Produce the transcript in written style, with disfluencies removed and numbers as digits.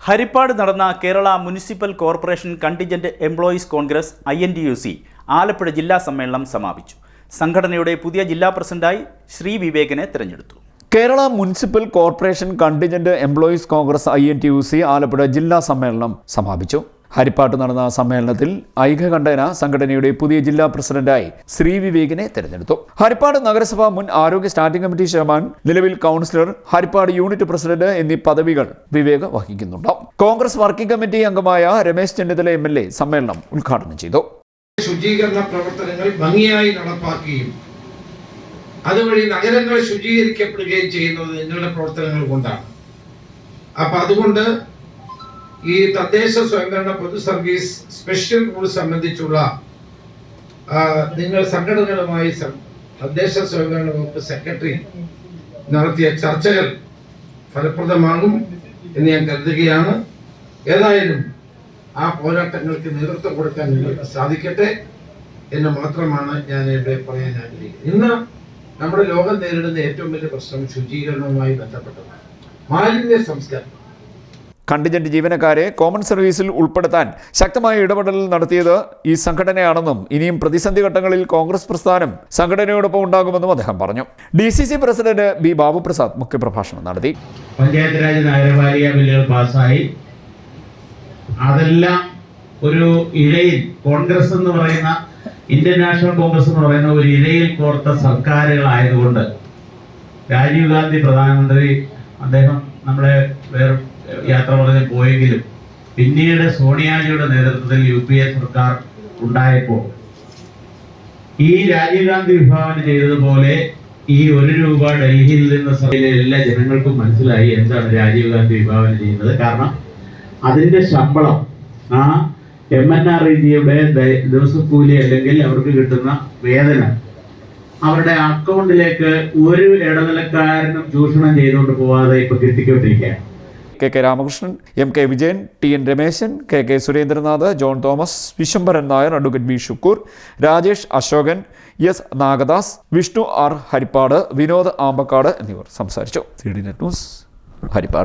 ഹരിപ്പാട് നടന്ന Kerala municipal corporation contingent employees Congress INTUC Alappuzha ജില്ലാ സമ്മേളനം സമാപിച്ചു. സംഘടനയുടെ പുതിയ ജില്ലാ പ്രസിഡന്റായി ശ്രീ വിവേകിനെ തിരഞ്ഞെടുത്തു. Kerala municipal corporation contingent employees Congress INTUC Alappuzha ജില്ലാ സമ്മേളനം സമാപിച്ചു. ഹരിപ്പാട്ട് നടന്ന സമ്മേളനത്തിൽ ഐക്യകണ്ഠേന സംഘടനയുടെ പുതിയ ജില്ലാ പ്രസിഡന്റായി ശ്രീ വിവേകിനെ തെരഞ്ഞെടുത്തു. ഹരിപ്പാട് നഗരസഭ മുൻ ആരോഗ്യ സ്റ്റാൻഡിംഗ് കമ്മിറ്റി ചെയർമാൻ, നിലവിൽ കൗൺസിലർ, ഹരിപ്പാട് യൂണിറ്റ് പ്രസിഡന്റ് എന്നീ പദവികൾ വിവേക് വഹിക്കുന്നുണ്ട്. കോൺഗ്രസ് വർക്കിംഗ് കമ്മിറ്റി അംഗമായ രമേശ് ചെന്നിത്തല MLA സമ്മേളനം ഉദ്ഘാടനം ചെയ്തു. ശുചീകരണ പ്രവർത്തനങ്ങൾ ഭംഗിയായി നടപ്പാക്കുകയും അതുവഴി നഗരങ്ങൾ ശുചീകരിക്കപ്പെടുകയും ചെയ്യുന്നത് നിങ്ങളുടെ പ്രവർത്തനങ്ങൾ കൊണ്ടാണ്. അപ്പൊ അതുകൊണ്ട് ഈ തദ്ദേശ സ്വയംഭരണ പൊതു സർവീസ് സ്പെഷ്യൽ റൂൾ സംബന്ധിച്ചുള്ള നിങ്ങൾ സംഘടനകളുമായി തദ്ദേശ സ്വയംഭരണ വകുപ്പ് സെക്രട്ടറി നടത്തിയ ചർച്ചകൾ ഫലപ്രദമാകും എന്ന് ഞാൻ കരുതുകയാണ്. ഏതായാലും ആ പോരാട്ടങ്ങൾക്ക് നേതൃത്വം കൊടുക്കാൻ നിങ്ങൾക്ക് സാധിക്കട്ടെ എന്ന് മാത്രമാണ് ഞാൻ ഇവിടെ പറയാൻ ആഗ്രഹിക്കുന്നത്. ഇന്ന് നമ്മുടെ ലോകം നേരിടുന്ന ഏറ്റവും വലിയ പ്രശ്നം ശുചീകരണവുമായി ബന്ധപ്പെട്ടതാണ്. മാലിന്യ സംസ്കരണം. കണ്ടിജന്റ് ജീവനക്കാരെ കോമൺ സർവീസിൽ ഉൾപ്പെടുത്താൻ ശക്തമായ ഇടപെടൽ നടത്തിയത് ഈ സംഘടനയാണെന്നും ഇനിയും പ്രതിസന്ധി ഘട്ടങ്ങളിൽ കോൺഗ്രസ് പ്രസ്ഥാനം സംഘടനയോടൊപ്പം ഉണ്ടാകുമെന്നും അദ്ദേഹം പറഞ്ഞു. DCC president B. ബാബുപ്രസാദ് മുഖ്യപ്രഭാഷണം നടത്തി. പഞ്ചായത്ത് രാജ് നഗരപാലിക ബില്ലുകൾ പാസ്സായി അതെല്ലാം ഒരു ഇഴയിൽ കോൺഗ്രസ് എന്ന് പറയുന്ന ഇന്ത്യൻ നാഷണൽ കോൺഗ്രസ് എന്ന് പറയുന്ന ഒരു ഇഴയിൽ കോർത്ത സർക്കാരുകളായതുകൊണ്ട് രാജീവ് ഗാന്ധി പ്രധാനമന്ത്രി അദ്ദേഹം നമ്മളെ വേറെ യാത്ര പറഞ്ഞ് പോയെങ്കിലും പിന്നീട് സോണിയാജിയുടെ നേതൃത്വത്തിൽ UPA സർക്കാർ ഉണ്ടായപ്പോൾ ഈ രാജീവ് ഗാന്ധി വിഭാവന ചെയ്തതുപോലെ ഈ ₹1 ഡൽഹിയിൽ നിന്ന് സഭയിലെ എല്ലാ ജനങ്ങൾക്കും മനസ്സിലായി എന്താണ് രാജീവ് ഗാന്ധി വിഭാവന ചെയ്യുന്നത്. കാരണം അതിന്റെ ശമ്പളം ആ MNREGയുടെ ദിവസക്കൂലി അല്ലെങ്കിൽ അവർക്ക് കിട്ടുന്ന വേതനം അവരുടെ അക്കൗണ്ടിലേക്ക് ഒരു ഇടനിലക്കാരനും ചൂഷണം ചെയ്തുകൊണ്ട് പോവാതെ ഇപ്പൊ കിട്ടിക്കൊണ്ടിരിക്കുകയാണ്. KK Ramakrishnan, MK Vijayan, TN Rameshan, KK Surendranath, John Thomas, Vishwambharan Nair, advocate B. Shukkoor, Rajesh Ashokan, S. Nagadas, Vishnu R. Harippad, Vinod Ambakkad എന്നിവർ സംസാരിച്ചു. CDNet news, Harippad.